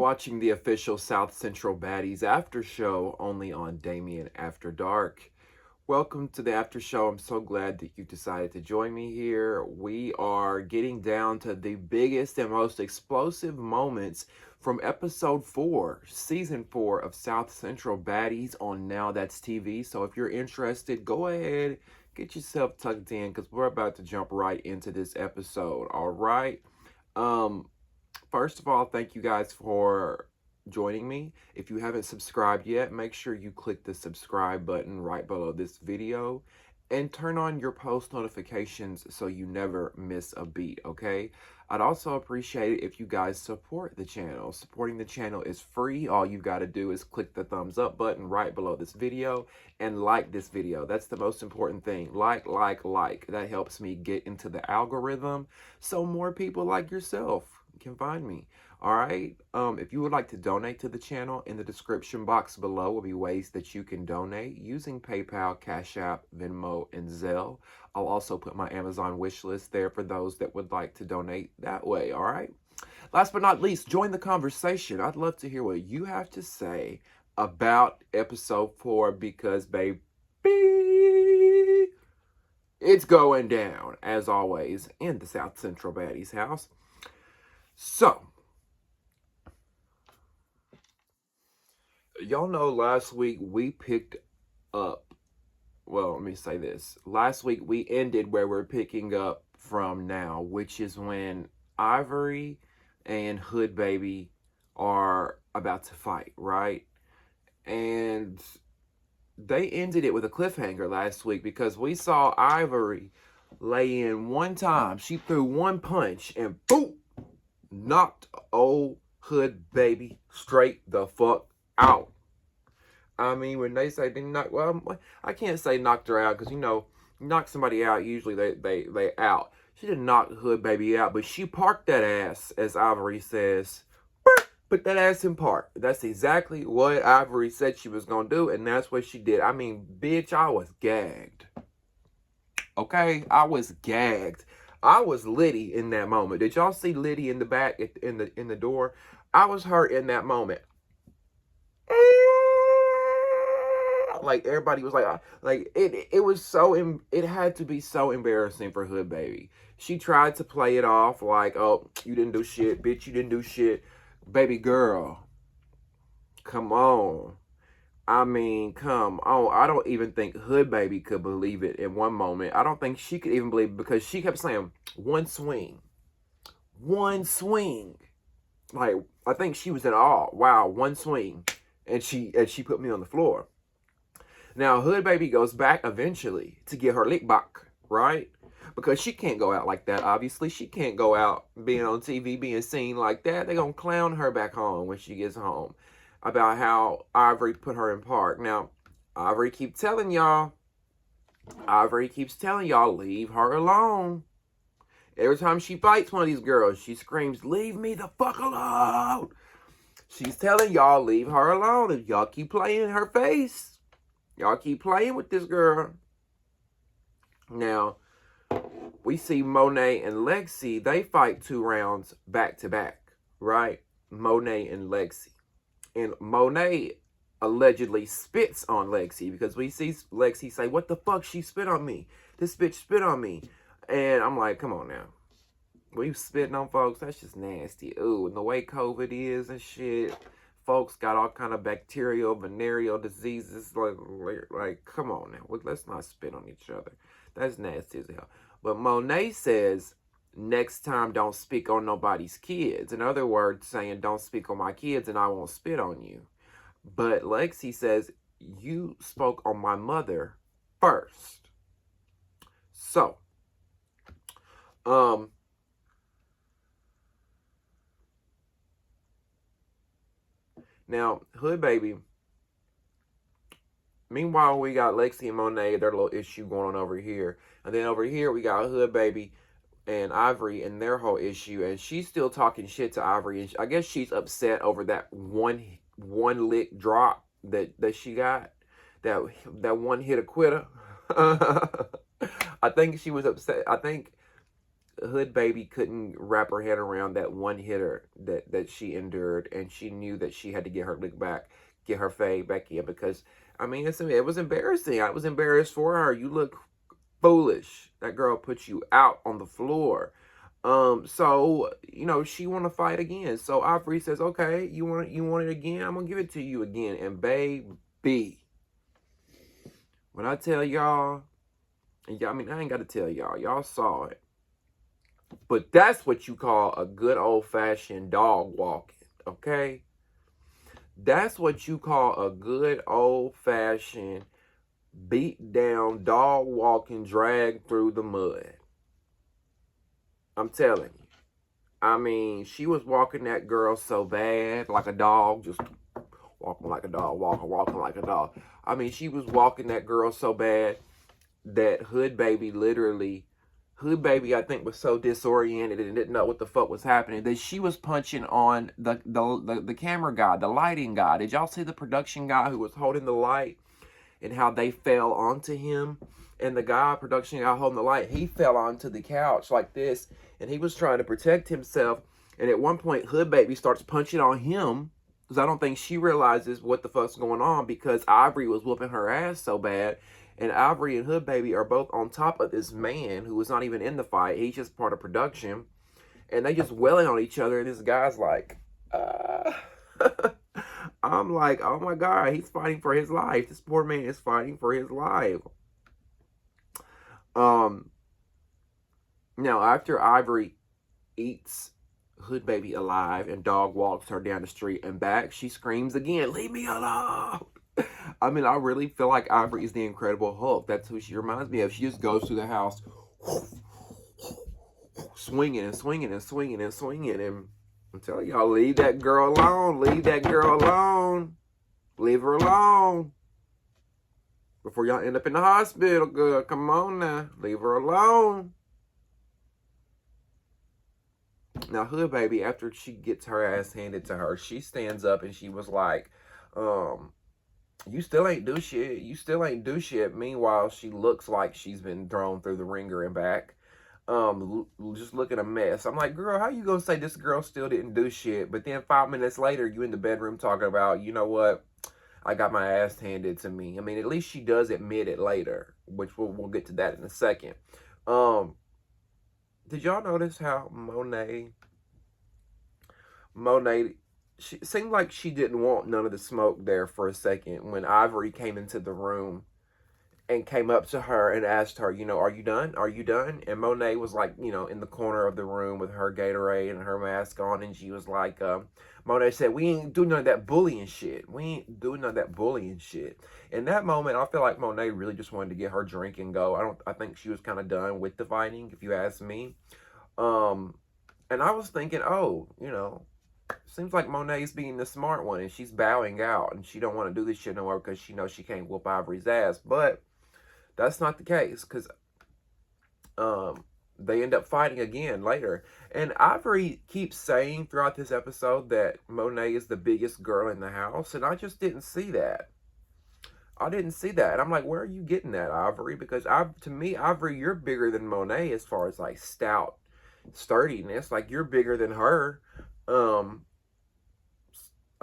watching the official South Central Baddies after show only on Damien After Dark. Welcome to the after show. I'm so glad that you decided to join me here. We are getting down to the biggest and most explosive moments from episode 4, season 4 of South Central Baddies on Now That's TV. So if you're interested, go ahead, get yourself tucked in because we're about to jump right into this episode. All right. First of all, thank you guys for joining me. If you haven't subscribed yet, make sure you click the subscribe button right below this video and turn on your post notifications so you never miss a beat, okay? I'd also appreciate it if you guys support the channel. Supporting the channel is free. All you got to do is click the thumbs up button right below this video and like this video. That's the most important thing. Like. That helps me get into the algorithm so more people like yourself can find me. All right. If you would like to donate to the channel, in the description box below will be ways that you can donate using PayPal, Cash App, Venmo, and Zelle. I'll also put my Amazon wish list there for those that would like to donate that way. All right. Last but not least, join the conversation. I'd love to hear what you have to say about episode 4 because, baby, it's going down, as always, in the South Central Baddies house. So, y'all know last week we picked up, well, let me say this. Last week we ended where we're picking up from now, which is when Ivory and Hood Baby are about to fight, right? And they ended it with a cliffhanger last week because we saw Ivory lay in one time. She threw one punch and boom! Knocked old Hood Baby straight the fuck out. I mean, when they say they knock, well, I can't say knocked her out because, you know, knock somebody out, usually they out. She didn't knock Hood Baby out, but she parked that ass, as Ivory says. Put that ass in park. That's exactly what Ivory said she was going to do, and that's what she did. I mean, bitch, I was gagged. Okay? I was gagged. I was Liddy in that moment. Did y'all see Liddy in the back in the door? I was her in that moment. Like everybody was like it was so it had to be so embarrassing for Hood Baby. She tried to play it off like, oh, you didn't do shit, bitch, you didn't do shit. Baby girl, come on. I mean, come on. I don't even think Hood Baby could believe it in one moment. I don't think she could even believe it because she kept saying, one swing. One swing. Like, I think she was in awe. Wow, one swing. And she put me on the floor. Now, Hood Baby goes back eventually to get her lick back, right? Because she can't go out like that, obviously. She can't go out being on TV, being seen like that. They're going to clown her back home when she gets home about how Ivory put her in park. Now, Ivory keeps telling y'all, leave her alone. Every time she fights one of these girls, she screams, leave me the fuck alone. She's telling y'all, leave her alone. If y'all keep playing in her face, y'all keep playing with this girl. Now, we see Monet and Lexi, they fight 2 rounds back to back, right? Monet and Lexi. And Monet allegedly spits on Lexi because we see Lexi say, what the fuck, she spit on me. This bitch spit on me. And I'm like, come on now. When you spitting on folks, that's just nasty. Ooh, and the way COVID is and shit, folks got all kind of bacterial, venereal diseases. Like, come on now. Let's not spit on each other. That's nasty as hell. But Monet says, next time don't speak on nobody's kids. In other words, saying don't speak on my kids and I won't spit on you. But Lexi says, you spoke on my mother first. So, now, Hood Baby, meanwhile, we got Lexi and Monet, their little issue going on over here. And then over here, we got Hood Baby and Ivory and their whole issue. And she's still talking shit to Ivory. And I guess she's upset over that one lick drop that she got. That one hit a quitter. I think she was upset. I think Hood Baby couldn't wrap her head around that one hitter that she endured, and she knew that she had to get her lick back, get her fade back in, because I mean it was embarrassing. I was embarrassed for her. You look foolish. That girl put you out on the floor. So she want to fight again. So Ivory says, "Okay, you want it again? I'm gonna give it to you again." And baby, when I tell y'all, and I mean I ain't got to tell y'all. Y'all saw it. But that's what you call a good old-fashioned dog walking, okay? That's what you call a good old-fashioned beat down dog walking, drag through the mud. I'm telling you. I mean, she was walking that girl so bad, like a dog, just walking like a dog, walking like a dog. I mean, she was walking that girl so bad that Hood Baby, I think, was so disoriented and didn't know what the fuck was happening that she was punching on the camera guy, the lighting guy. Did y'all see the production guy who was holding the light and how they fell onto him? And the production guy holding the light, he fell onto the couch like this, and he was trying to protect himself. And at one point, Hood Baby starts punching on him, because I don't think she realizes what the fuck's going on, because Ivory was whooping her ass so bad. And Ivory and Hood Baby are both on top of this man who was not even in the fight. He's just part of production. And they just wailing on each other. And this guy's like, I'm like, oh my God, he's fighting for his life. This poor man is fighting for his life. Now, after Ivory eats Hood Baby alive and dog walks her down the street and back, she screams again, "Leave me alone!" I mean, I really feel like Ivory is the Incredible Hulk. That's who she reminds me of. She just goes through the house swinging and swinging and swinging and swinging. And I'm telling y'all, leave that girl alone. Leave that girl alone. Leave her alone. Before y'all end up in the hospital, girl. Come on now. Leave her alone. Now, Hood Baby, after she gets her ass handed to her, she stands up and she was like, you still ain't do shit. You still ain't do shit. Meanwhile, she looks like she's been thrown through the ringer and back. Just looking a mess. I'm like, girl, how you gonna say this girl still didn't do shit? But then 5 minutes later, you in the bedroom talking about, you know what? I got my ass handed to me. I mean, at least she does admit it later, which we'll get to that in a second. Did y'all notice how Monet, she seemed like she didn't want none of the smoke there for a second when Ivory came into the room and came up to her and asked her, are you done? Are you done? And Monet was like, in the corner of the room with her Gatorade and her mask on, and she was like, Monet said, "We ain't doing none of that bullying shit. We ain't doing none of that bullying shit." In that moment, I feel like Monet really just wanted to get her drink and go. I think she was kind of done with the fighting, if you ask me. And I was thinking, seems like Monet's being the smart one, and she's bowing out, and she don't want to do this shit no more because she knows she can't whoop Ivory's ass. But that's not the case, because they end up fighting again later. And Ivory keeps saying throughout this episode that Monet is the biggest girl in the house, and I just didn't see that. I didn't see that. I'm like, where are you getting that, Ivory? Because to me, Ivory, you're bigger than Monet as far as like stout sturdiness. Like, you're bigger than her. I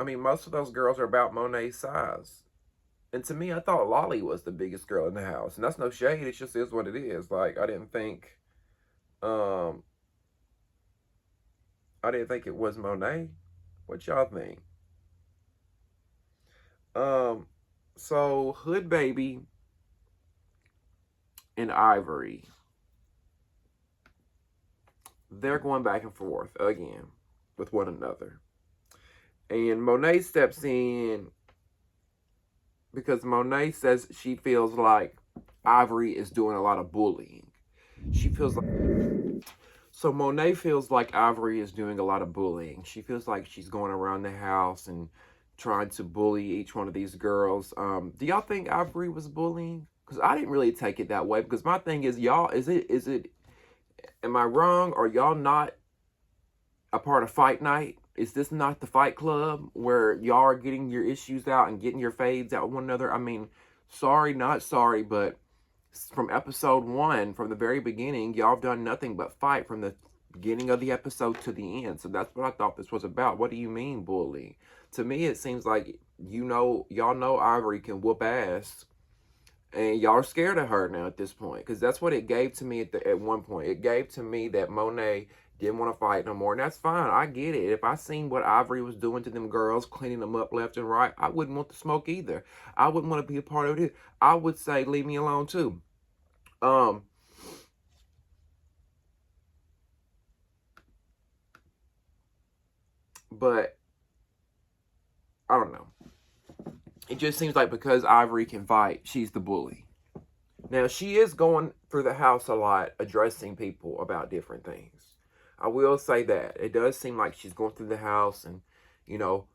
mean, most of those girls are about Monet's size. And to me, I thought Lolly was the biggest girl in the house. And that's no shade. It just is what it is. Like, I didn't think it was Monet. What y'all think? So Hood Baby and Ivory, they're going back and forth again with one another. And Monet steps in because Monet says she feels like Ivory is doing a lot of bullying. So Monet feels like Ivory is doing a lot of bullying. She feels like she's going around the house and trying to bully each one of these girls. Do y'all think Ivory was bullying? Because I didn't really take it that way. Because my thing is, y'all, am I wrong? Are y'all not a part of Fight Night? Is this not the Fight Club where y'all are getting your issues out and getting your fades out with one another? I mean, sorry, not sorry, but From episode 1, from the very beginning, y'all have done nothing but fight from the beginning of the episode to the end. So that's what I thought this was about. What do you mean, bully? To me, it seems like, y'all know Ivory can whoop ass, and y'all are scared of her now at this point, because that's what it gave to me at one point. It gave to me that Monet didn't want to fight no more, and that's fine. I get it. If I seen what Ivory was doing to them girls, cleaning them up left and right, I wouldn't want the smoke either. I wouldn't want to be a part of it. I would say, leave me alone too. But I don't know. It just seems like because Ivory can fight, she's the bully. Now, she is going through the house a lot, addressing people about different things. I will say that. It does seem like she's going through the house and, you know,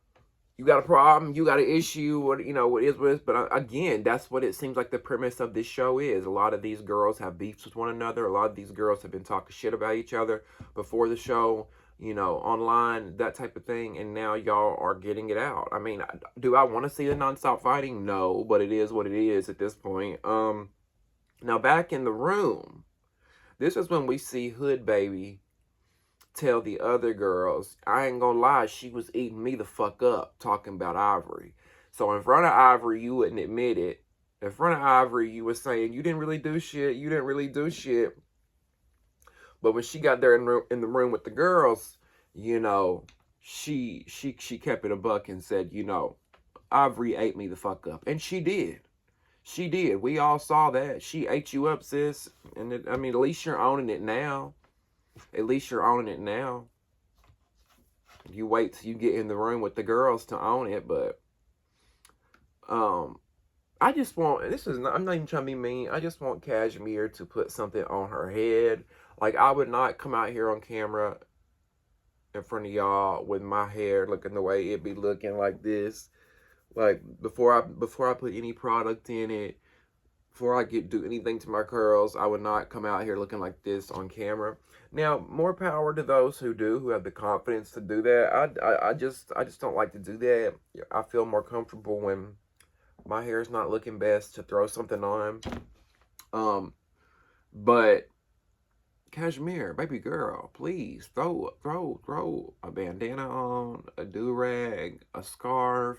you got a problem, you got an issue, what what is what is. But again, that's what it seems like the premise of this show is. A lot of these girls have beefs with one another. A lot of these girls have been talking shit about each other before the show, online, that type of thing. And now y'all are getting it out. I mean, do I want to see the nonstop fighting? No, but it is what it is at this point. Now back in the room, this is when we see Hood Baby tell the other girls, I ain't gonna lie, she was eating me the fuck up talking about Ivory. So in front of Ivory, you wouldn't admit it. In front of Ivory, you were saying, you didn't really do shit, you didn't really do shit. But when she got there in the room with the girls, she kept it a buck and said, Ivory ate me the fuck up. And she did. She did. We all saw that. She ate you up, sis. And at least you're owning it now. At least you're owning it now. You wait till you get in the room with the girls to own it, but I just want, I'm not even trying to be mean, I just want Cashmere to put something on her head. Like, I would not come out here on camera in front of y'all with my hair looking the way it be looking like this. Like, before I put any product in it, before I do anything to my curls, I would not come out here looking like this on camera. Now, more power to those who have the confidence to do that. I just don't like to do that. I feel more comfortable when my hair is not looking best to throw something on. But Cashmere, baby girl, please throw a bandana on, a do-rag, a scarf,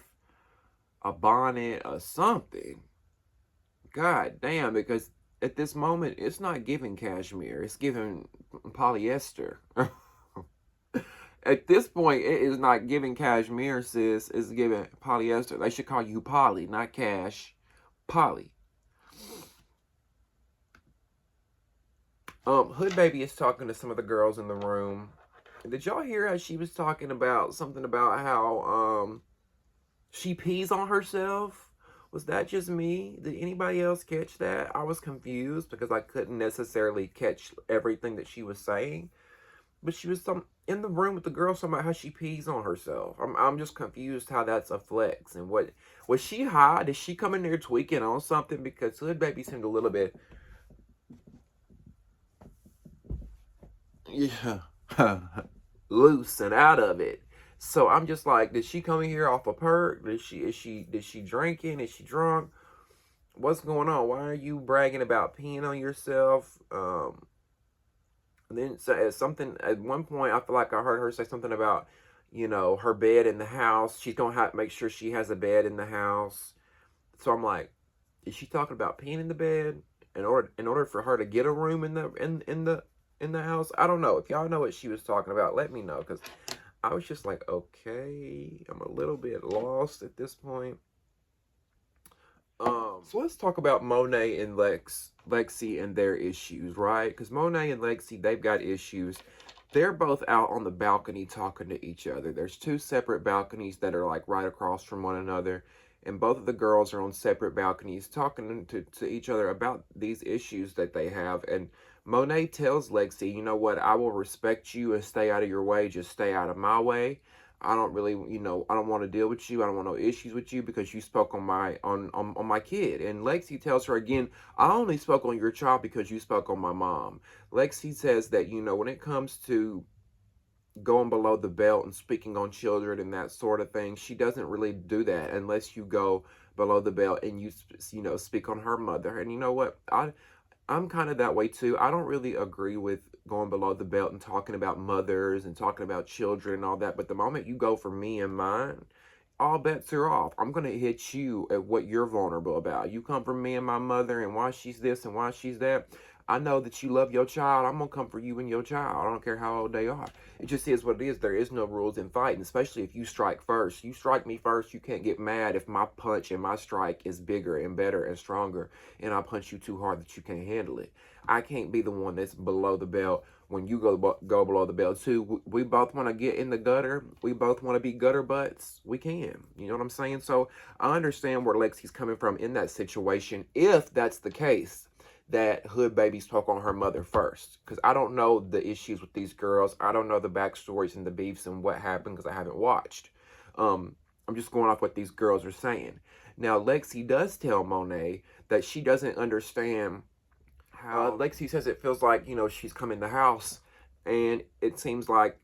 a bonnet, or something. God damn, because at this moment, it's not giving cashmere. It's giving polyester. At this point, it is not giving cashmere, sis. It's giving polyester. They should call you Polly, not Cash. Polly. Hood Baby is talking to some of the girls in the room. Did y'all hear how she was talking about something about how she pees on herself? Was that just me? Did anybody else catch that? I was confused because I couldn't necessarily catch everything that she was saying. But she was in the room with the girl talking about how she pees on herself. I'm just confused how that's a flex. And what was she high? Did she come in there tweaking on something? Because Hood Baby seemed a little bit, loose and out of it. So I'm just like, did she come in here off a perk? Did she drinking? Is she drunk? What's going on? Why are you bragging about peeing on yourself? And then at one point, I feel like I heard her say something about, her bed in the house. She's gonna have to make sure she has a bed in the house. So I'm like, is she talking about peeing in the bed in order for her to get a room in the house? I don't know. If y'all know what she was talking about, let me know, because I was just like, okay, I'm a little bit lost at this point. So let's talk about Monet and Lexi and their issues, right? Because Monet and Lexi, they've got issues. They're both out on the balcony talking to each other. There's two separate balconies that are like right across from one another. And both of the girls are on separate balconies talking to each other about these issues that they have. And Monet tells Lexi, you know what, I will respect you and stay out of your way. Just stay out of my way. I don't really, I don't want to deal with you. I don't want no issues with you because you spoke on my kid. And Lexi tells her again, I only spoke on your child because you spoke on my mom. Lexi says that, when it comes to going below the belt and speaking on children and that sort of thing, she doesn't really do that unless you go below the belt and speak on her mother. And you know what? I'm kind of that way too. I don't really agree with going below the belt and talking about mothers and talking about children and all that. But the moment you go for me and mine, all bets are off. I'm going to hit you at what you're vulnerable about. You come for me and my mother and why she's this and why she's that. I know that you love your child. I'm going to come for you and your child. I don't care how old they are. It just is what it is. There is no rules in fighting, especially if you strike first. You strike me first, you can't get mad if my punch and my strike is bigger and better and stronger, and I punch you too hard that you can't handle it. I can't be the one that's below the belt when you go below the belt too. We both want to get in the gutter. We both want to be gutter butts. We can. You know what I'm saying? So I understand where Lexi's coming from in that situation, if that's the case, that hood baby spoke on her mother first. Because I don't know the issues with these girls. I don't know the backstories and the beefs and what happened because I haven't watched. I'm just going off what these girls are saying. Now, Lexi does tell Monet that she doesn't understand how... Lexi says it feels like, she's come in the house and it seems like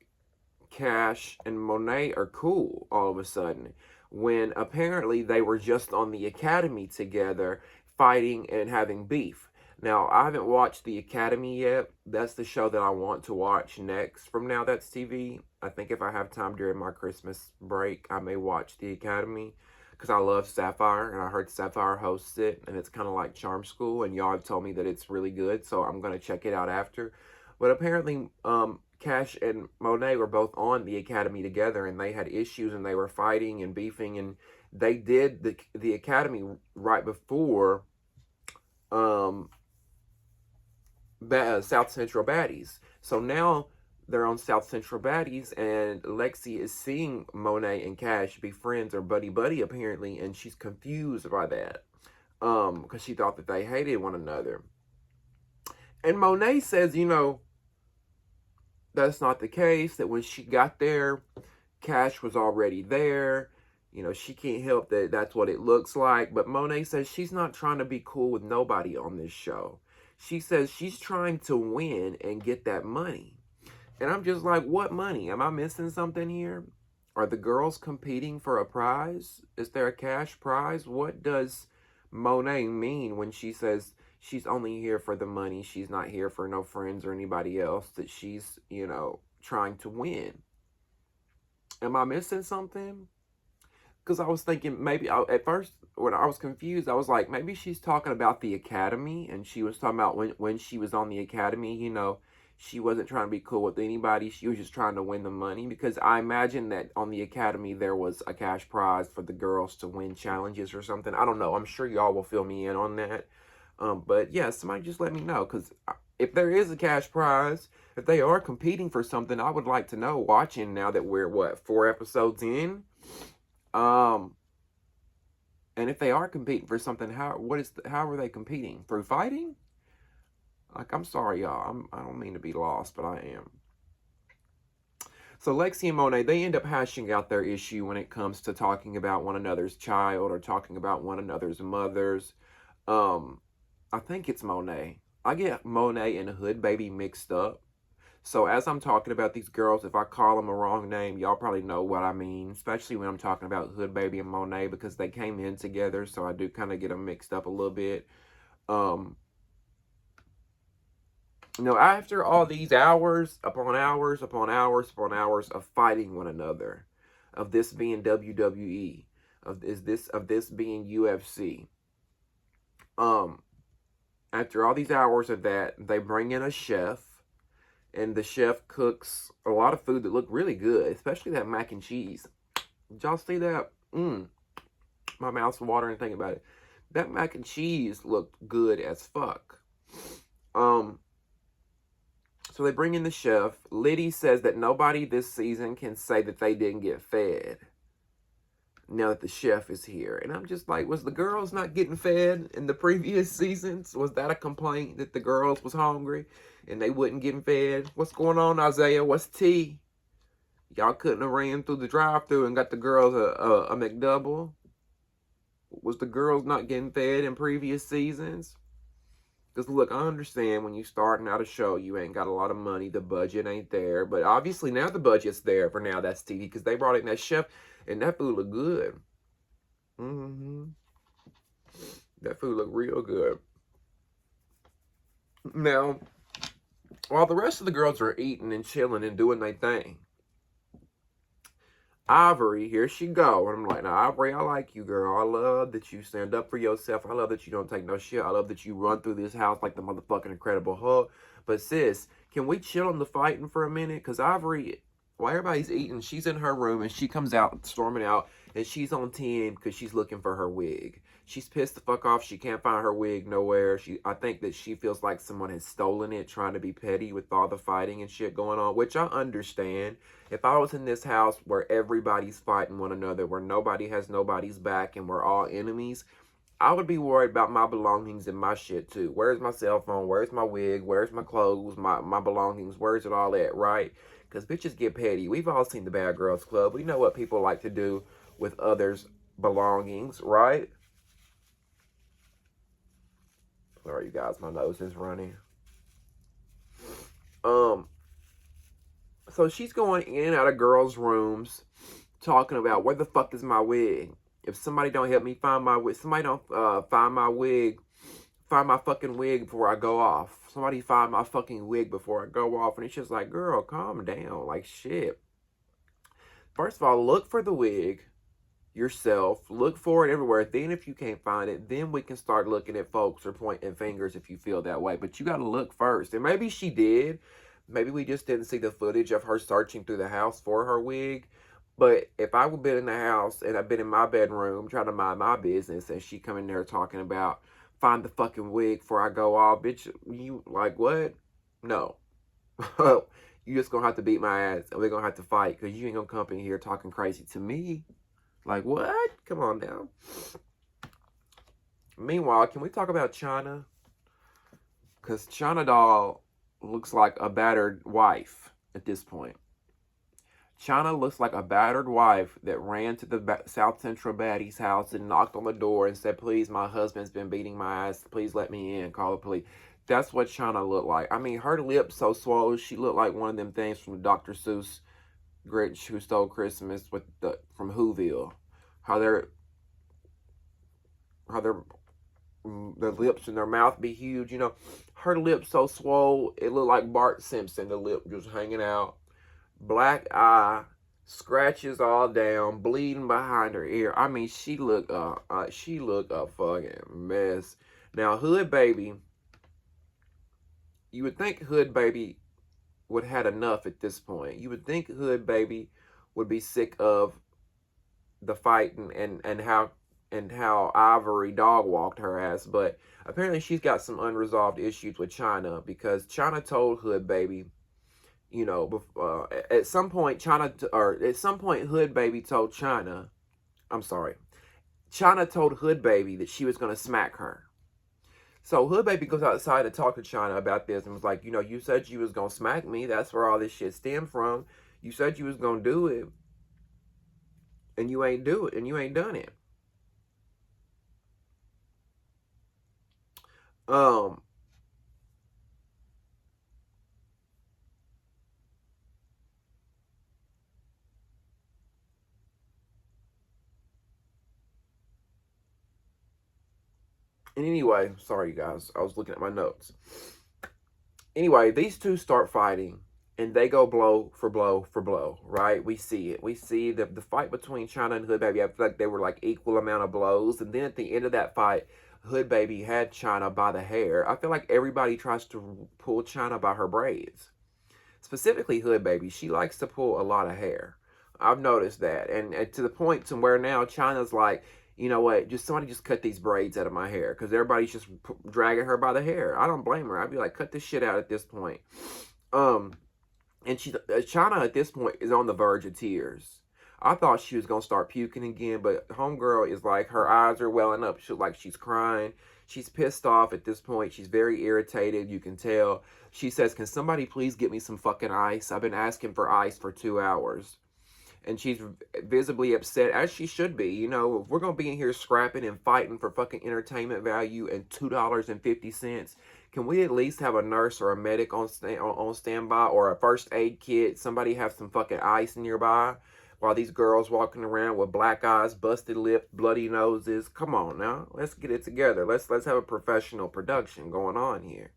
Cash and Monet are cool all of a sudden, when apparently they were just on the academy together fighting and having beef. Now, I haven't watched The Academy yet. That's the show that I want to watch next from Now That's TV. I think if I have time during my Christmas break, I may watch The Academy because I love Sapphire, and I heard Sapphire hosts it, and it's kind of like Charm School, and y'all have told me that it's really good, so I'm going to check it out after. But apparently, Cash and Monet were both on The Academy together, and they had issues, and they were fighting and beefing, and they did the Academy right before South Central Baddies. So now they're on South Central Baddies, and Lexi is seeing Monet and Cash be friends or buddy apparently, and she's confused by that because she thought that they hated one another. And Monet says, that's not the case, that when she got there, Cash was already there. She can't help that that's what it looks like. But Monet says she's not trying to be cool with nobody on this show. She says she's trying to win and get that money. And I'm just like, what money? Am I missing something here? Are the girls competing for a prize? Is there a cash prize? What does Monet mean when she says she's only here for the money? She's not here for no friends or anybody else, that she's, trying to win. Am I missing something? Because I was thinking maybe, at first, when I was confused, I was like, maybe she's talking about the academy, and she was talking about when she was on the academy, she wasn't trying to be cool with anybody. She was just trying to win the money, because I imagine that on the academy, there was a cash prize for the girls to win challenges or something. I don't know. I'm sure y'all will fill me in on that. But yeah, somebody just let me know, because if there is a cash prize, if they are competing for something, I would like to know, watching now that we're, 4 episodes in? And if they are competing for something, how are they competing? Through fighting? Like, I'm sorry, y'all. I don't mean to be lost, but I am. So Lexi and Monet, they end up hashing out their issue when it comes to talking about one another's child or talking about one another's mothers. I think it's Monet. I get Monet and Hood Baby mixed up. So as I'm talking about these girls, if I call them a wrong name, y'all probably know what I mean, especially when I'm talking about Hood Baby and Monet, because they came in together, so I do kind of get them mixed up a little bit. After all these hours upon hours upon hours upon hours of fighting one another, of this being WWE, of this being UFC, after all these hours of that, they bring in a chef. And the chef cooks a lot of food that look really good, especially that mac and cheese. Did y'all see that? My mouth's watering thinking about it. That mac and cheese looked good as fuck. So they bring in the chef. Liddy says that nobody this season can say that they didn't get fed now that the chef is here. And I'm just like, was the girls not getting fed in the previous seasons? Was that a complaint that the girls was hungry and they wasn't getting fed? What's going on, Isaiah? What's tea? Y'all couldn't have ran through the drive-thru and got the girls a McDouble? Was the girls not getting fed in previous seasons? Because look, I understand when you starting out a show, you ain't got a lot of money, the budget ain't there. But obviously now the budget's there for Now That's TV, because they brought in that chef and that food looked good. That food look real good. Now, while the rest of the girls are eating and chilling and doing their thing, Ivory, here she go. And I'm like, now, Ivory, I like you, girl. I love that you stand up for yourself. I love that you don't take no shit. I love that you run through this house like the motherfucking Incredible Hulk. But sis, can we chill on the fighting for a minute? Because Ivory, while everybody's eating, she's in her room and she comes out, storming out, and she's on 10 because she's looking for her wig. She's pissed the fuck off. She can't find her wig nowhere. I think that she feels like someone has stolen it, trying to be petty with all the fighting and shit going on, which I understand. If I was in this house where everybody's fighting one another, where nobody has nobody's back and we're all enemies, I would be worried about my belongings and my shit too. Where's my cell phone? Where's my wig? Where's my clothes? My belongings? Where's it all at, right? Because bitches get petty. We've all seen the Bad Girls Club. We know what people like to do with others' belongings, right? Sorry, you guys, my nose is running. So she's going in and out of girls' rooms, talking about where the fuck is my wig? If somebody don't help me find my wig, somebody don't find my wig, find my fucking wig before I go off. Somebody find my fucking wig before I go off. And it's just like, girl, calm down. Like, shit. First of all, look for the wig yourself. Look for it everywhere. Then if you can't find it, then we can start looking at folks or pointing fingers if you feel that way. But you got to look first. And maybe she did. Maybe we just didn't see the footage of her searching through the house for her wig. But if I would have been in the house and I've been in my bedroom trying to mind my business and she come in there talking about find the fucking wig before I go off, bitch, you like what? No. You just gonna have to beat my ass and we're gonna have to fight because you ain't gonna come in here talking crazy to me. Like, what? Come on now. Meanwhile, can we talk about China? Because China doll looks like a battered wife at this point. China looks like a battered wife that ran to the South Central Baddies house and knocked on the door and said, please, my husband's been beating my ass. Please let me in. Call the police. That's what China looked like. I mean, her lips so swollen. She looked like one of them things from the Dr. Seuss Grinch Who Stole Christmas from Whoville. How their lips and their mouth be huge, you know. Her lips so swole, it looked like Bart Simpson, the lip just hanging out. Black eye, scratches all down, bleeding behind her ear. I mean, she looked a fucking mess. Now, Hood Baby, you would think Hood Baby would have had enough at this point. You would think Hood Baby would be sick of the fighting and how Ivory dog walked her ass, but apparently she's got some unresolved issues with China because China told Hood Baby, you know, at some point Hood Baby told China, China told Hood Baby that she was gonna smack her. So Hood Baby goes outside to talk to China about this and was like, you know, you said you was gonna smack me. That's where all this shit stemmed from. You said you was gonna do it, and you ain't do it, and you ain't done it. And anyway, sorry you guys, I was looking at my notes. Anyway, these two start fighting, and they go blow for blow for blow, right? We see it. We see the fight between China and Hood Baby. I feel like they were like equal amount of blows. And then at the end of that fight, Hood Baby had China by the hair. I feel like everybody tries to pull China by her braids. Specifically Hood Baby, she likes to pull a lot of hair. I've noticed that. And to the point to where now China's like, you know what, somebody just cut these braids out of my hair. Because everybody's just dragging her by the hair. I don't blame her. I'd be like, cut this shit out at this point. And China at this point is on the verge of tears. I thought she was going to start puking again. But homegirl is like, her eyes are welling up. Like she's crying. She's pissed off at this point. She's very irritated. You can tell. She says, can somebody please get me some fucking ice? I've been asking for ice for 2 hours. And she's visibly upset, as she should be. You know, if we're going to be in here scrapping and fighting for fucking entertainment value and $2.50, can we at least have a nurse or a medic on standby or a first aid kit? Somebody have some fucking ice nearby. while these girls walking around with black eyes, busted lips, bloody noses. Come on now, let's get it together. Let's have a professional production going on here.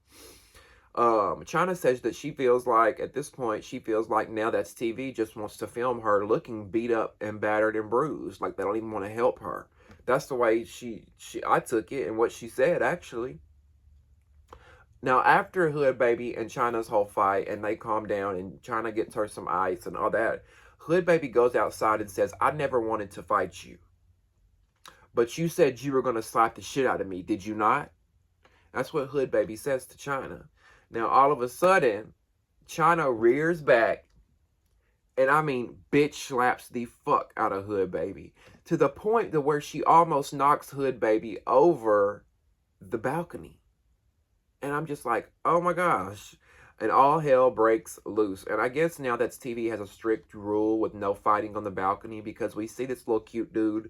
China says that she feels like at this point, she feels like now that's TV just wants to film her looking beat up and battered and bruised. Like they don't even want to help her. That's the way I took it and what she said actually. Now after Hood Baby and China's whole fight and they calm down and China gets her some ice and all that, Hood Baby goes outside and says, I never wanted to fight you. But you said you were going to slap the shit out of me, did you not? That's what Hood Baby says to China. Now, all of a sudden, China rears back, and I mean, bitch slaps the fuck out of Hood Baby, to the point to where she almost knocks Hood Baby over the balcony. And I'm just like, oh my gosh. And all hell breaks loose. And I guess now that TV has a strict rule with no fighting on the balcony, because we see this little cute dude,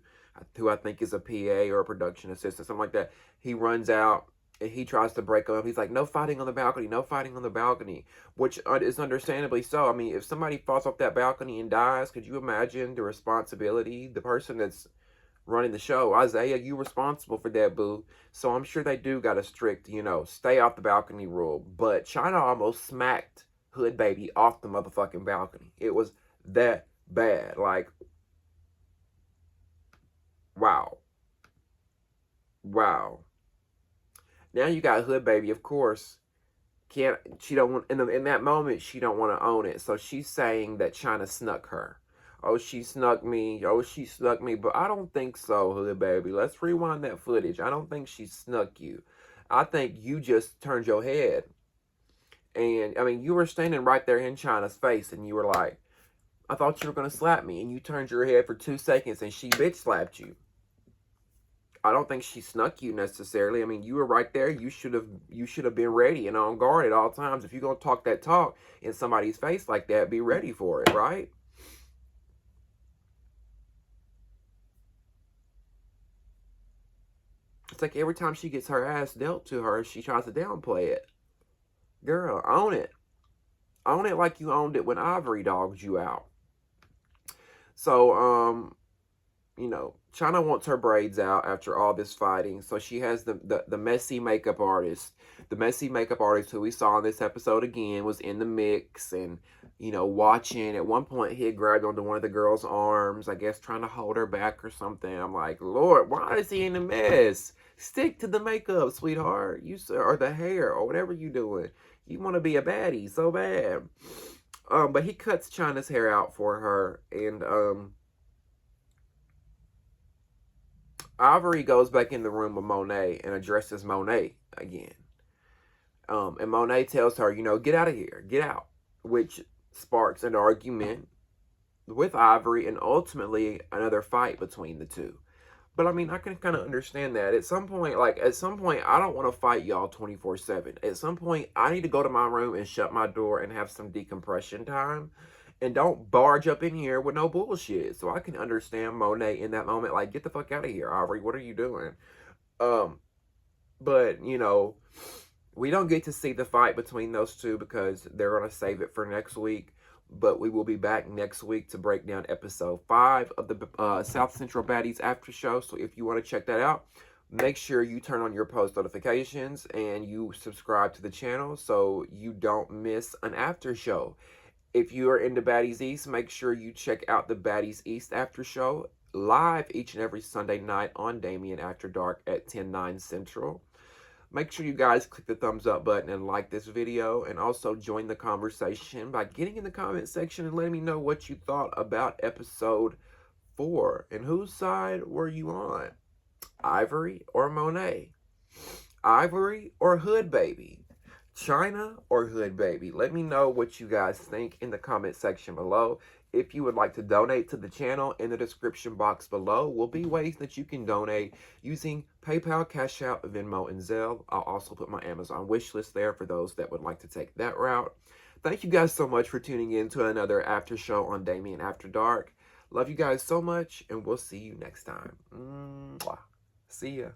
who I think is a PA or a production assistant, something like that. He runs out. And he tries to break up. He's like, no fighting on the balcony, no fighting on the balcony, which is understandably so. I mean, if somebody falls off that balcony and dies, could you imagine the responsibility? The person that's running the show, Isaiah, you responsible for that, boo. So I'm sure they do got a strict, stay off the balcony rule. But China almost smacked Hood Baby off the motherfucking balcony. It was that bad. Like, wow. Wow. Now you got Hood Baby, of course. She don't want in that moment she don't want to own it. So she's saying that China snuck her. Oh, she snuck me. Oh, she snuck me. But I don't think so, Hood Baby. Let's rewind that footage. I don't think she snuck you. I think you just turned your head. And I mean, you were standing right there in China's face, and you were like, I thought you were gonna slap me, and you turned your head for 2 seconds, and she bitch slapped you. I don't think she snuck you necessarily. I mean, you were right there. You should have been ready and on guard at all times. If you're gonna talk that talk in somebody's face like that, be ready for it, right? It's like every time she gets her ass dealt to her, she tries to downplay it. Girl, own it. Own it like you owned it when Ivory dogged you out. So, China wants her braids out after all this fighting. So she has the messy makeup artist. The messy makeup artist who we saw in this episode again was in the mix and, watching. At one point, he had grabbed onto one of the girl's arms, I guess trying to hold her back or something. I'm like, Lord, why is he in the mess? Stick to the makeup, sweetheart. Or the hair or whatever you doing. You want to be a baddie so bad. But he cuts China's hair out for her and, Ivory goes back in the room with Monet and addresses Monet again. And Monet tells her, get out of here. Get out. Which sparks an argument with Ivory and ultimately another fight between the two. But I mean, I can kind of understand that. At some point, I don't want to fight y'all 24/7. At some point, I need to go to my room and shut my door and have some decompression time. And don't barge up in here with no bullshit. So I can understand Monet in that moment. Like, get the fuck out of here, Aubrey. What are you doing? But, we don't get to see the fight between those two because they're going to save it for next week. But we will be back next week to break down episode 5 of the South Central Baddies After Show. So if you want to check that out, make sure you turn on your post notifications and you subscribe to the channel so you don't miss an after show. If you are into Baddies East, make sure you check out the Baddies East After Show live each and every Sunday night on Damien After Dark at 10/9 Central. Make sure you guys click the thumbs up button and like this video, and also join the conversation by getting in the comment section and letting me know what you thought about episode 4 and whose side were you on, Ivory or Monet, Ivory or Hood Baby, China or Hood Baby. Let me know what you guys think in the comment section below. If you would like to donate to the channel, in the description box below will be ways that you can donate using PayPal, Cash App, Venmo, and Zelle. I'll also put my Amazon wish list there for those that would like to take that route. Thank you guys so much for tuning in to another after show on Damien After Dark. Love you guys so much, and we'll see you next time. Mwah. See ya.